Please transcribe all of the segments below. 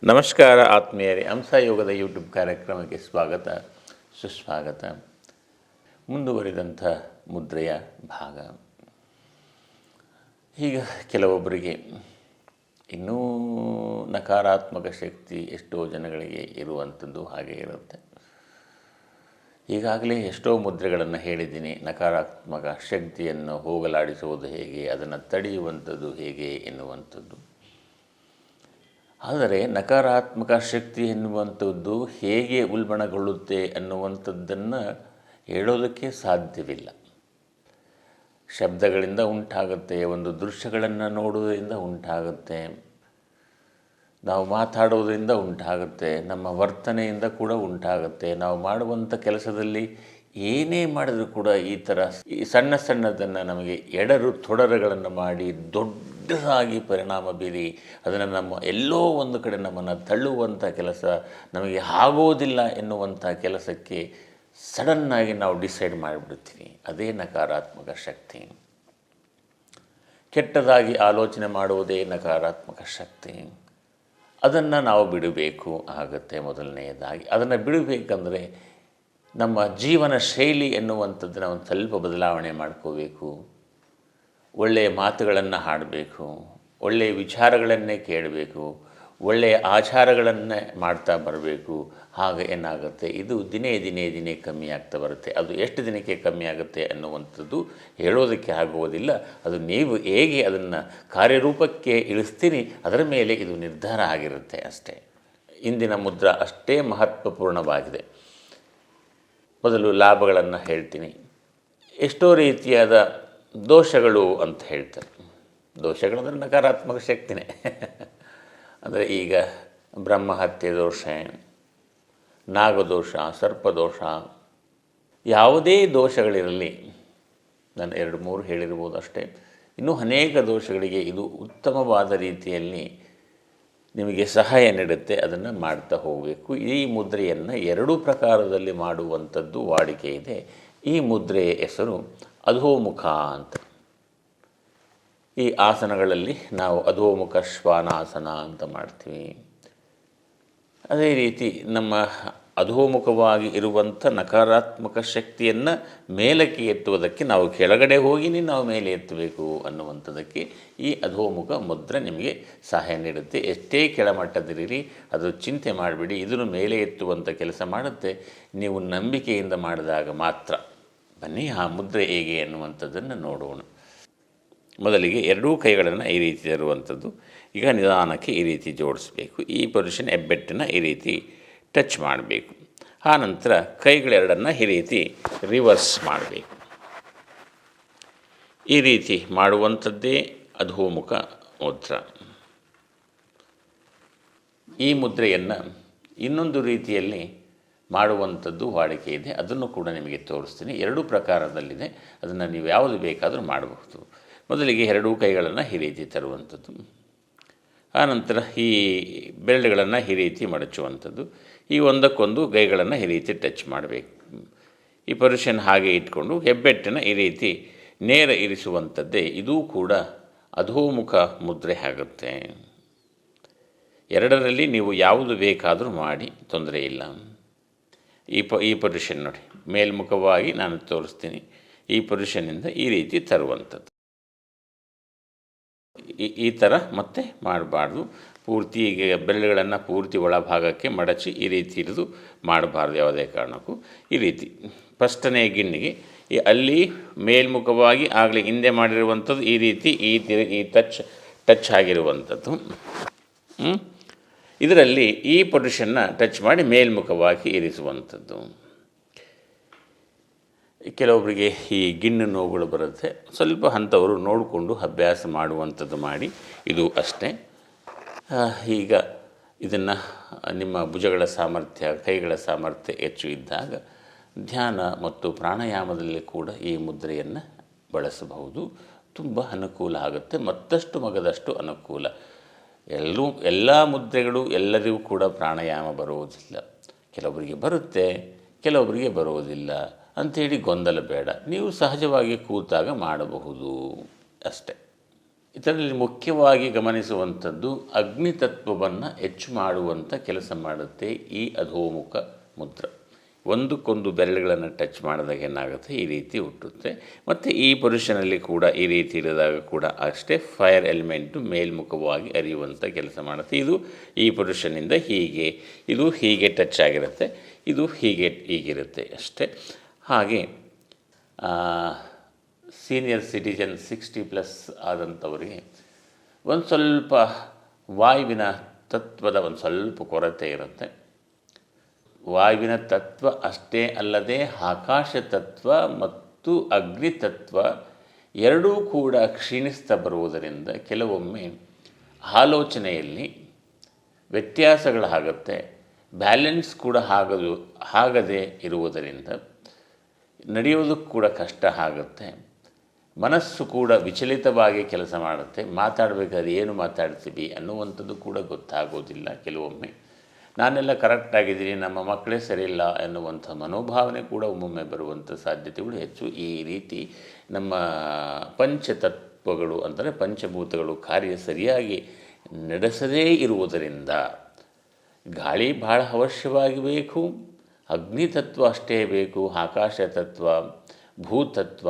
ನಮಸ್ಕಾರ ಆತ್ಮೀಯರೇ, ಹಂಸಯೋಗದ ಯೂಟ್ಯೂಬ್ ಕಾರ್ಯಕ್ರಮಕ್ಕೆ ಸ್ವಾಗತ ಸುಸ್ವಾಗತ. ಮುಂದುವರಿದಂಥ ಮುದ್ರೆಯ ಭಾಗ. ಈಗ ಕೆಲವೊಬ್ಬರಿಗೆ ಇನ್ನೂ ನಕಾರಾತ್ಮಕ ಶಕ್ತಿ ಎಷ್ಟೋ ಜನಗಳಿಗೆ ಇರುವಂಥದ್ದು ಹಾಗೆ ಇರುತ್ತೆ. ಈಗಾಗಲೇ ಎಷ್ಟೋ ಮುದ್ರೆಗಳನ್ನು ಹೇಳಿದ್ದೀನಿ. ನಕಾರಾತ್ಮಕ ಶಕ್ತಿಯನ್ನು ಹೋಗಲಾಡಿಸುವುದು ಹೇಗೆ, ಅದನ್ನು ತಡೆಯುವಂಥದ್ದು ಹೇಗೆ ಎನ್ನುವಂಥದ್ದು. ಆದರೆ ನಕಾರಾತ್ಮಕ ಶಕ್ತಿ ಎನ್ನುವಂಥದ್ದು ಹೇಗೆ ಉಲ್ಬಣಗೊಳ್ಳುತ್ತೆ ಅನ್ನುವಂಥದ್ದನ್ನು ಹೇಳೋದಕ್ಕೆ ಸಾಧ್ಯವಿಲ್ಲ. ಶಬ್ದಗಳಿಂದ ಉಂಟಾಗುತ್ತೆ, ಒಂದು ದೃಶ್ಯಗಳನ್ನು ನೋಡುವುದರಿಂದ ಉಂಟಾಗುತ್ತೆ, ನಾವು ಮಾತಾಡೋದರಿಂದ ಉಂಟಾಗುತ್ತೆ, ನಮ್ಮ ವರ್ತನೆಯಿಂದ ಕೂಡ ಉಂಟಾಗುತ್ತೆ. ನಾವು ಮಾಡುವಂಥ ಕೆಲಸದಲ್ಲಿ ಏನೇ ಮಾಡಿದರೂ ಕೂಡ ಈ ಥರ ಸಣ್ಣ ಸಣ್ಣದನ್ನು ನಮಗೆ ಎಡರು ತೊಡರುಗಳನ್ನು ಮಾಡಿ ದೊಡ್ಡದಾಗಿ ಪರಿಣಾಮ ಬೀರಿ ಅದನ್ನು ನಮ್ಮ ಎಲ್ಲೋ ಒಂದು ಕಡೆ ನಮ್ಮನ್ನು ತಳ್ಳುವಂಥ ಕೆಲಸ, ನಮಗೆ ಆಗೋದಿಲ್ಲ ಎನ್ನುವಂಥ ಕೆಲಸಕ್ಕೆ ಸಡನ್ನಾಗಿ ನಾವು ಡಿಸೈಡ್ ಮಾಡಿಬಿಡ್ತೀವಿ. ಅದೇ ನಕಾರಾತ್ಮಕ ಶಕ್ತಿ. ಕೆಟ್ಟದಾಗಿ ಆಲೋಚನೆ ಮಾಡುವುದೇ ನಕಾರಾತ್ಮಕ ಶಕ್ತಿ. ಅದನ್ನು ನಾವು ಬಿಡಬೇಕು ಆಗುತ್ತೆ. ಮೊದಲನೆಯದಾಗಿ ಅದನ್ನು ಬಿಡಬೇಕಂದ್ರೆ ನಮ್ಮ ಜೀವನ ಶೈಲಿ ಎನ್ನುವಂಥದ್ದನ್ನು ಒಂದು ಸ್ವಲ್ಪ ಬದಲಾವಣೆ ಮಾಡ್ಕೋಬೇಕು. ಒಳ್ಳೆಯ ಮಾತುಗಳನ್ನು ಹಾಡಬೇಕು, ಒಳ್ಳೆಯ ವಿಚಾರಗಳನ್ನೇ ಕೇಳಬೇಕು, ಒಳ್ಳೆಯ ಆಚಾರಗಳನ್ನೇ ಮಾಡ್ತಾ ಬರಬೇಕು. ಹಾಗೆ ಏನಾಗುತ್ತೆ, ಇದು ದಿನೇ ಕಮ್ಮಿ ಆಗ್ತಾ ಬರುತ್ತೆ. ಅದು ಎಷ್ಟು ದಿನಕ್ಕೆ ಕಮ್ಮಿ ಆಗುತ್ತೆ ಅನ್ನುವಂಥದ್ದು ಹೇಳೋದಕ್ಕೆ ಆಗುವುದಿಲ್ಲ. ಅದು ನೀವು ಹೇಗೆ ಅದನ್ನು ಕಾರ್ಯರೂಪಕ್ಕೆ ಇಳಿಸ್ತೀರಿ ಅದರ ಮೇಲೆ ಇದು ನಿರ್ಧಾರ ಆಗಿರುತ್ತೆ ಅಷ್ಟೇ. ಇಂದಿನ ಮುದ್ರಾ ಅಷ್ಟೇ ಮಹತ್ವಪೂರ್ಣವಾಗಿದೆ. ಮೊದಲು ಲಾಭಗಳನ್ನು ಹೇಳ್ತೀನಿ. ಎಷ್ಟೋ ರೀತಿಯಾದ ದೋಷಗಳು ಅಂತ ಹೇಳ್ತಾರೆ. ದೋಷಗಳಂದರೆ ನಕಾರಾತ್ಮಕ ಶಕ್ತಿನೇ. ಅಂದರೆ ಈಗ ಬ್ರಹ್ಮಹತ್ಯೆ ದೋಷ, ನಾಗದೋಷ, ಸರ್ಪದೋಷ, ಯಾವುದೇ ದೋಷಗಳಿರಲಿ, ನಾನು 2-3 ಹೇಳಿರ್ಬೋದು ಅಷ್ಟೇ. ಇನ್ನೂ ಅನೇಕ ದೋಷಗಳಿಗೆ ಇದು ಉತ್ತಮವಾದ ರೀತಿಯಲ್ಲಿ ನಿಮಗೆ ಸಹಾಯ ನೀಡುತ್ತೆ. ಅದನ್ನು ಮಾಡ್ತಾ ಹೋಗಬೇಕು. ಈ ಮುದ್ರೆಯನ್ನು 2 ಪ್ರಕಾರದಲ್ಲಿ ಮಾಡುವಂಥದ್ದು ವಾಡಿಕೆ ಇದೆ. ಈ ಮುದ್ರೆಯ ಹೆಸರು ಅಧೋಮುಖ ಅಂತ. ಈ ಆಸನಗಳಲ್ಲಿ ನಾವು ಅಧೋಮುಖ ಶ್ವಾನಾಸನ ಅಂತ ಮಾಡ್ತೀವಿ. ಅದೇ ರೀತಿ ನಮ್ಮ ಅಧೋಮುಖವಾಗಿ ಇರುವಂಥ ನಕಾರಾತ್ಮಕ ಶಕ್ತಿಯನ್ನು ಮೇಲಕ್ಕೆ ಎತ್ತುವುದಕ್ಕೆ ನಾವು ಕೆಳಗಡೆ ಹೋಗಿ ನಾವು ಮೇಲೆ ಎತ್ತಬೇಕು ಅನ್ನುವಂಥದ್ದಕ್ಕೆ ಈ ಅಧೋಮುಖ ಮುದ್ರೆ ನಿಮಗೆ ಸಹಾಯ ನೀಡುತ್ತೆ. ಎಷ್ಟೇ ಕೆಳಮಟ್ಟದಿರಿ ಅದು ಚಿಂತೆ ಮಾಡಿಬಿಡಿ, ಇದನ್ನು ಮೇಲೆ ಎತ್ತುವಂಥ ಕೆಲಸ ಮಾಡುತ್ತೆ. ನೀವು ನಂಬಿಕೆಯಿಂದ ಮಾಡಿದಾಗ ಮಾತ್ರ. ಬನ್ನಿ ಆ ಮುದ್ರೆ ಹೇಗೆ ಅನ್ನುವಂಥದ್ದನ್ನು ನೋಡೋಣ. ಮೊದಲಿಗೆ 2 ಕೈಗಳನ್ನು ಈ ರೀತಿ ತರುವಂಥದ್ದು. ಈಗ ನಿಧಾನಕ್ಕೆ ಈ ರೀತಿ ಜೋಡಿಸಬೇಕು. ಈ ಪೊಸಿಷನ್ ಹೆಬ್ಬೆಟ್ಟನ್ನು ಈ ರೀತಿ ಟಚ್ ಮಾಡಬೇಕು. ಆನಂತರ ಕೈಗಳೆರಡನ್ನು ಈ ರೀತಿ ರಿವರ್ಸ್ ಮಾಡಬೇಕು. ಈ ರೀತಿ ಮಾಡುವಂಥದ್ದೇ ಅಧೋಮುಖ ಮುದ್ರ. ಈ ಮುದ್ರೆಯನ್ನು ಇನ್ನೊಂದು ರೀತಿಯಲ್ಲಿ ಮಾಡುವಂಥದ್ದು ವಾಡಿಕೆ ಇದೆ. ಅದನ್ನು ಕೂಡ ನಿಮಗೆ ತೋರಿಸ್ತೀನಿ. 2 ಪ್ರಕಾರದಲ್ಲಿದೆ. ಅದನ್ನು ನೀವು ಯಾವುದು ಬೇಕಾದರೂ ಮಾಡಬಹುದು. ಮೊದಲಿಗೆ 2 ಕೈಗಳನ್ನು ಈ ರೀತಿ ತರುವಂಥದ್ದು. ಆನಂತರ ಈ ಬೆರಳುಗಳನ್ನು ಈ ರೀತಿ ಮಡಚುವಂಥದ್ದು. ಈ ಒಂದಕ್ಕೊಂದು ಕೈಗಳನ್ನು ಈ ರೀತಿ ಟಚ್ ಮಾಡಬೇಕು. ಈ ಪೊಸಿಷನ್ ಹಾಗೆ ಇಟ್ಕೊಂಡು ಹೆಬ್ಬೆಟ್ಟನ್ನು ಈ ರೀತಿ ನೇರ ಇರಿಸುವಂಥದ್ದೇ. ಇದೂ ಕೂಡ ಅಧೋಮುಖ ಮುದ್ರೆ ಆಗುತ್ತೆ. 2ರಲ್ಲಿ ನೀವು ಯಾವುದು ಬೇಕಾದರೂ ಮಾಡಿ, ತೊಂದರೆ ಇಲ್ಲ. ಈ ಪೊಸಿಷನ್ ನೋಡಿ, ಮೇಲ್ಮುಖವಾಗಿ ನಾನು ತೋರಿಸ್ತೀನಿ. ಈ ಪೊಸಿಷನ್ನಿಂದ ಈ ರೀತಿ ತರುವಂಥದ್ದು. ಈ ಥರ ಮತ್ತೆ ಮಾಡಬಾರ್ದು. ಪೂರ್ತಿ ಈಗ ಬೆರಳುಗಳನ್ನು ಪೂರ್ತಿ ಒಳಭಾಗಕ್ಕೆ ಮಡಚಿ ಈ ರೀತಿ ಇರಿದು ಮಾಡಬಾರ್ದು ಯಾವುದೇ ಕಾರಣಕ್ಕೂ. ಈ ರೀತಿ ಫಸ್ಟನೇ ಗಿಣ್ಣಿಗೆ ಅಲ್ಲಿ ಮೇಲ್ಮುಖವಾಗಿ ಆಗಲಿ ಹಿಂದೆ ಮಾಡಿರುವಂಥದ್ದು ಈ ರೀತಿ ಈ ಟಚ್ ಆಗಿರುವಂಥದ್ದು. ಇದರಲ್ಲಿ ಈ ಪೊಸಿಷನ್ನ ಟಚ್ ಮಾಡಿ ಮೇಲ್ಮುಖವಾಗಿ ಇರಿಸುವಂಥದ್ದು. ಕೆಲವೊಬ್ಬರಿಗೆ ಈ ಗಿಣ್ಣು ನೋವುಗಳು ಬರುತ್ತೆ. ಸ್ವಲ್ಪ ಅಂಥವರು ನೋಡಿಕೊಂಡು ಅಭ್ಯಾಸ ಮಾಡುವಂಥದ್ದು ಮಾಡಿ. ಇದು ಅಷ್ಟೇ. ಈಗ ಇದನ್ನು ನಿಮ್ಮ ಭುಜಗಳ ಸಾಮರ್ಥ್ಯ, ಕೈಗಳ ಸಾಮರ್ಥ್ಯ ಹೆಚ್ಚು ಇದ್ದಾಗ ಧ್ಯಾನ ಮತ್ತು ಪ್ರಾಣಾಯಾಮದಲ್ಲಿ ಕೂಡ ಈ ಮುದ್ರೆಯನ್ನು ಬಳಸಬಹುದು. ತುಂಬ ಅನುಕೂಲ ಆಗುತ್ತೆ. ಮತ್ತಷ್ಟು ಮಗದಷ್ಟು ಅನುಕೂಲ. ಎಲ್ಲ ಮುದ್ರೆಗಳು ಎಲ್ಲರಿಗೂ ಕೂಡ ಪ್ರಾಣಾಯಾಮ ಬರುವುದಿಲ್ಲ. ಕೆಲವರಿಗೆ ಬರುತ್ತೆ, ಕೆಲವರಿಗೆ ಬರುವುದಿಲ್ಲ ಅಂಥೇಳಿ ಗೊಂದಲ ಬೇಡ. ನೀವು ಸಹಜವಾಗಿ ಕೂತಾಗ ಮಾಡಬಹುದು ಅಷ್ಟೆ. ಇದರಲ್ಲಿ ಮುಖ್ಯವಾಗಿ ಗಮನಿಸುವಂಥದ್ದು ಅಗ್ನಿತತ್ವವನ್ನು ಹೆಚ್ಚು ಮಾಡುವಂಥ ಕೆಲಸ ಮಾಡುತ್ತೆ ಈ ಅಧೋಮುಖ ಮುದ್ರ. ಒಂದಕ್ಕೊಂದು ಬೆರಳುಗಳನ್ನು ಟಚ್ ಮಾಡಿದಾಗ ಏನಾಗುತ್ತೆ, ಈ ರೀತಿ ಹುಟ್ಟುತ್ತೆ. ಮತ್ತು ಈ ಪೊಸಿಷನಲ್ಲಿ ಕೂಡ ಈ ರೀತಿ ಇರಿದಾಗ ಕೂಡ ಅಷ್ಟೇ ಫೈರ್ ಎಲಿಮೆಂಟು ಮೇಲ್ಮುಖವಾಗಿ ಅರಿಯುವಂಥ ಕೆಲಸ ಮಾಡುತ್ತೆ. ಇದು ಈ ಪೊಸಿಷನ್ನಿಂದ ಹೀಗೆ, ಇದು ಹೀಗೆ ಟಚ್ ಆಗಿರುತ್ತೆ, ಇದು ಹೀಗಿರುತ್ತೆ ಅಷ್ಟೇ. ಹಾಗೆ ಸೀನಿಯರ್ ಸಿಟಿಜನ್ 60+ ಆದಂಥವರಿಗೆ ಒಂದು ಸ್ವಲ್ಪ ವಾಯುವಿನ ತತ್ವದ ಒಂದು ಸ್ವಲ್ಪ ಕೊರತೆ ಇರುತ್ತೆ. ವಾಯುವಿನ ತತ್ವ ಅಷ್ಟೇ ಅಲ್ಲದೆ ಆಕಾಶ ತತ್ವ ಮತ್ತು ಅಗ್ನಿ ತತ್ವ ಎರಡೂ ಕೂಡ ಕ್ಷೀಣಿಸ್ತಾ ಬರುವುದರಿಂದ ಕೆಲವೊಮ್ಮೆ ಆಲೋಚನೆಯಲ್ಲಿ ವ್ಯತ್ಯಾಸಗಳಾಗುತ್ತೆ. ಬ್ಯಾಲೆನ್ಸ್ ಕೂಡ ಆಗದೇ ಇರುವುದರಿಂದ ನಡೆಯೋದಕ್ಕೆ ಕೂಡ ಕಷ್ಟ ಆಗುತ್ತೆ. ಮನಸ್ಸು ಕೂಡ ವಿಚಲಿತವಾಗಿ ಕೆಲಸ ಮಾಡುತ್ತೆ. ಮಾತಾಡಬೇಕಾದ್ರೆ ಏನು ಮಾತಾಡ್ತೀವಿ ಅನ್ನುವಂಥದ್ದು ಕೂಡ ಗೊತ್ತಾಗೋದಿಲ್ಲ. ಕೆಲವೊಮ್ಮೆ ನಾನೆಲ್ಲ ಕರೆಕ್ಟಾಗಿದ್ದೀನಿ, ನಮ್ಮ ಮಕ್ಕಳೇ ಸರಿಯಿಲ್ಲ ಎನ್ನುವಂಥ ಮನೋಭಾವನೆ ಕೂಡ ಒಮ್ಮೊಮ್ಮೆ ಬರುವಂಥ ಸಾಧ್ಯತೆಗಳು ಹೆಚ್ಚು. ಈ ರೀತಿ ನಮ್ಮ ಪಂಚತತ್ವಗಳು ಅಂದರೆ ಪಂಚಭೂತಗಳು ಕಾರ್ಯ ಸರಿಯಾಗಿ ನಡೆಸದೇ ಇರುವುದರಿಂದ ಗಾಳಿ ಭಾಳ ಅವಶ್ಯವಾಗಿ ಬೇಕು, ಅಗ್ನಿತತ್ವ ಅಷ್ಟೇ ಬೇಕು, ಆಕಾಶ ತತ್ವ, ಭೂತತ್ವ,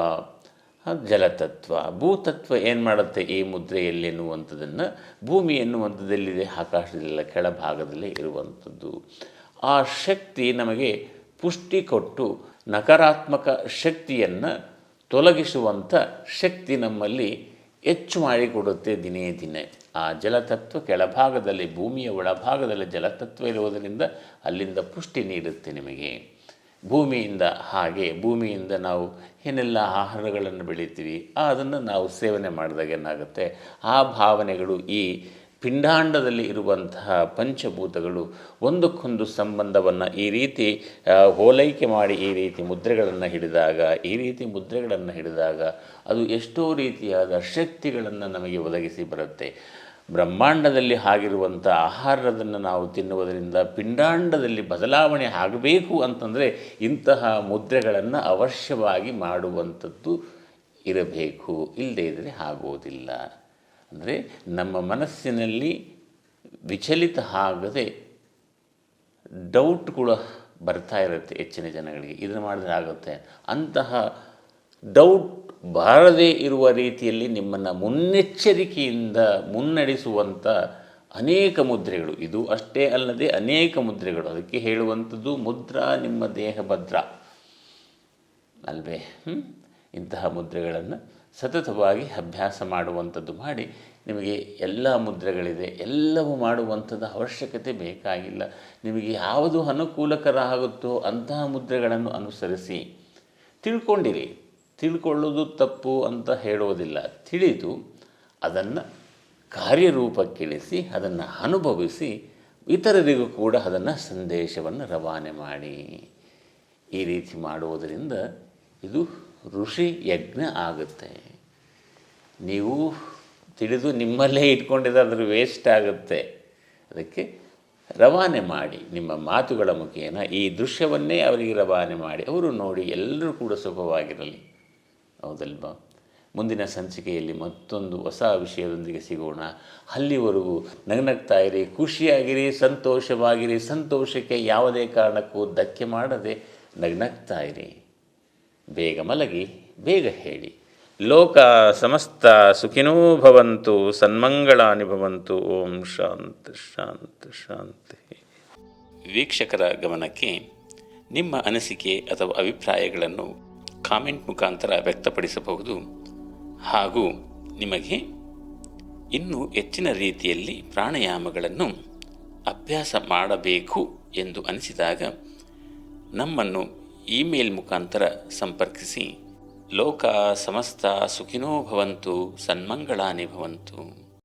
ಜಲತತ್ವ. ಭೂತತ್ವ ಏನು ಮಾಡುತ್ತೆ ಈ ಮುದ್ರೆಯಲ್ಲಿ ಎನ್ನುವಂಥದ್ದನ್ನು, ಭೂಮಿ ಎನ್ನುವಂಥದ್ದೆಲ್ಲಿದೆ, ಆಕಾಶದಲ್ಲ ಕೆಳಭಾಗದಲ್ಲೇ ಇರುವಂಥದ್ದು. ಆ ಶಕ್ತಿ ನಮಗೆ ಪುಷ್ಟಿ ಕೊಟ್ಟು ನಕಾರಾತ್ಮಕ ಶಕ್ತಿಯನ್ನು ತೊಲಗಿಸುವಂಥ ಶಕ್ತಿ ನಮ್ಮಲ್ಲಿ ಹೆಚ್ಚು ಮಾಡಿಕೊಡುತ್ತೆ ದಿನೇ ದಿನೇ. ಆ ಜಲತತ್ವ ಕೆಳಭಾಗದಲ್ಲಿ, ಭೂಮಿಯ ಒಳಭಾಗದಲ್ಲಿ ಜಲತತ್ವ ಇರುವುದರಿಂದ ಅಲ್ಲಿಂದ ಪುಷ್ಟಿ ನೀಡುತ್ತೆ ನಿಮಗೆ. ಭೂಮಿಯಿಂದ ನಾವು ಏನೆಲ್ಲ ಆಹಾರಗಳನ್ನು ಬೆಳಿತೀವಿ ಅದನ್ನು ನಾವು ಸೇವನೆ ಮಾಡಿದಾಗ ಏನಾಗುತ್ತೆ, ಆ ಭಾವನೆಗಳು ಈ ಪಿಂಡಾಂಡದಲ್ಲಿ ಇರುವಂತಹ ಪಂಚಭೂತಗಳು ಒಂದಕ್ಕೊಂದು ಸಂಬಂಧವನ್ನು ಈ ರೀತಿ ಹೋಲೈಕೆ ಮಾಡಿ ಈ ರೀತಿ ಮುದ್ರೆಗಳನ್ನು ಹಿಡಿದಾಗ ಅದು ಎಷ್ಟೋ ರೀತಿಯಾದ ಶಕ್ತಿಗಳನ್ನು ನಮಗೆ ಒದಗಿಸಿ ಬರುತ್ತೆ. ಬ್ರಹ್ಮಾಂಡದಲ್ಲಿ ಆಗಿರುವಂಥ ಆಹಾರದನ್ನು ನಾವು ತಿನ್ನುವುದರಿಂದ ಪಿಂಡಾಂಡದಲ್ಲಿ ಬದಲಾವಣೆ ಆಗಬೇಕು ಅಂತಂದರೆ ಇಂತಹ ಮುದ್ರೆಗಳನ್ನು ಅವಶ್ಯವಾಗಿ ಮಾಡುವಂಥದ್ದು ಇರಬೇಕು. ಇಲ್ಲದೇ ಇದ್ದರೆ ಆಗೋದಿಲ್ಲ. ಅಂದರೆ ನಮ್ಮ ಮನಸ್ಸಿನಲ್ಲಿ ವಿಚಲಿತ ಆಗದೆ ಡೌಟ್ ಕೂಡ ಬರ್ತಾ ಇರುತ್ತೆ ಹೆಚ್ಚಿನ ಜನಗಳಿಗೆ, ಇದನ್ನು ಮಾಡಿದ್ರೆ ಆಗುತ್ತೆ. ಅಂತಹ ಡೌಟ್ ಬಾರದೇ ಇರುವ ರೀತಿಯಲ್ಲಿ ನಿಮ್ಮನ್ನು ಮುನ್ನೆಚ್ಚರಿಕೆಯಿಂದ ಮುನ್ನಡೆಸುವಂಥ ಅನೇಕ ಮುದ್ರೆಗಳು, ಇದು ಅಷ್ಟೇ ಅಲ್ಲದೆ ಅನೇಕ ಮುದ್ರೆಗಳು. ಅದಕ್ಕೆ ಹೇಳುವಂಥದ್ದು ಮುದ್ರಾ ನಿಮ್ಮ ದೇಹ ಭದ್ರ ಅಲ್ವೇ. ಇಂತಹ ಮುದ್ರೆಗಳನ್ನು ಸತತವಾಗಿ ಅಭ್ಯಾಸ ಮಾಡುವಂಥದ್ದು ಮಾಡಿ. ನಿಮಗೆ ಎಲ್ಲ ಮುದ್ರೆಗಳಿದೆ, ಎಲ್ಲವೂ ಮಾಡುವಂಥದ್ದು ಅವಶ್ಯಕತೆ ಬೇಕಾಗಿಲ್ಲ. ನಿಮಗೆ ಯಾವುದು ಅನುಕೂಲಕರ ಆಗುತ್ತೋ ಅಂತಹ ಮುದ್ರೆಗಳನ್ನು ಅನುಸರಿಸಿ. ತಿಳ್ಕೊಳ್ಳೋದು ತಪ್ಪು ಅಂತ ಹೇಳೋದಿಲ್ಲ. ತಿಳಿದು ಅದನ್ನು ಕಾರ್ಯರೂಪಕ್ಕಿಳಿಸಿ ಅದನ್ನು ಅನುಭವಿಸಿ ಇತರರಿಗೂ ಕೂಡ ಅದನ್ನು ಸಂದೇಶವನ್ನು ರವಾನೆ ಮಾಡಿ. ಈ ರೀತಿ ಮಾಡುವುದರಿಂದ ಇದು ಋಷಿ ಯಜ್ಞ ಆಗುತ್ತೆ. ನೀವು ತಿಳಿದು ನಿಮ್ಮಲ್ಲೇ ಇಟ್ಕೊಂಡಿದ್ದಾದ್ರೂ ವೇಸ್ಟ್ ಆಗುತ್ತೆ. ಅದಕ್ಕೆ ರವಾನೆ ಮಾಡಿ, ನಿಮ್ಮ ಮಾತುಗಳ ಮುಖೇನ ಈ ದೃಶ್ಯವನ್ನೇ ಅವರಿಗೆ ರವಾನೆ ಮಾಡಿ, ಅವರು ನೋಡಿ ಎಲ್ಲರೂ ಕೂಡ ಸುಖವಾಗಿರಲಿ. ಹೌದಲ್ವಾ? ಮುಂದಿನ ಸಂಚಿಕೆಯಲ್ಲಿ ಮತ್ತೊಂದು ಹೊಸ ವಿಷಯದೊಂದಿಗೆ ಸಿಗೋಣ. ಅಲ್ಲಿವರೆಗೂ ನಗ್ನಗ್ತಾ ಇರಿ, ಖುಷಿಯಾಗಿರಿ, ಸಂತೋಷವಾಗಿರಿ. ಸಂತೋಷಕ್ಕೆ ಯಾವುದೇ ಕಾರಣಕ್ಕೂ ಧಕ್ಕೆ ಮಾಡದೆ ನಗ್ನಗ್ತಾ ಇರಿ. ಬೇಗ ಮಲಗಿ ಬೇಗ ಹೇಳಿ. ಲೋಕ ಸಮಸ್ತ ಸುಖಿನೋ ಭವಂತು, ಸನ್ಮಂಗಳಾನಿ ಭವಂತು. ಓಂ ಶಾಂತಿ ಶಾಂತಿ ಶಾಂತಿ. ವೀಕ್ಷಕರ ಗಮನಕ್ಕೆ ನಿಮ್ಮ ಅನಿಸಿಕೆ ಅಥವಾ ಅಭಿಪ್ರಾಯಗಳನ್ನು ಕಾಮೆಂಟ್ ಮುಖಾಂತರ ವ್ಯಕ್ತಪಡಿಸಬಹುದು. ಹಾಗೂ ನಿಮಗೆ ಇನ್ನೂ ಹೆಚ್ಚಿನ ರೀತಿಯಲ್ಲಿ ಪ್ರಾಣಾಯಾಮಗಳನ್ನು ಅಭ್ಯಾಸ ಮಾಡಬೇಕು ಎಂದು ಅನಿಸಿದಾಗ ನಮ್ಮನ್ನು ಇಮೇಲ್ ಮುಖಾಂತರ ಸಂಪರ್ಕಿಸಿ. ಲೋಕ ಸಮಸ್ತ ಸುಖಿನೋ ಭವಂತು, ಸನ್ಮಂಗಳಾನಿ ಭವಂತು.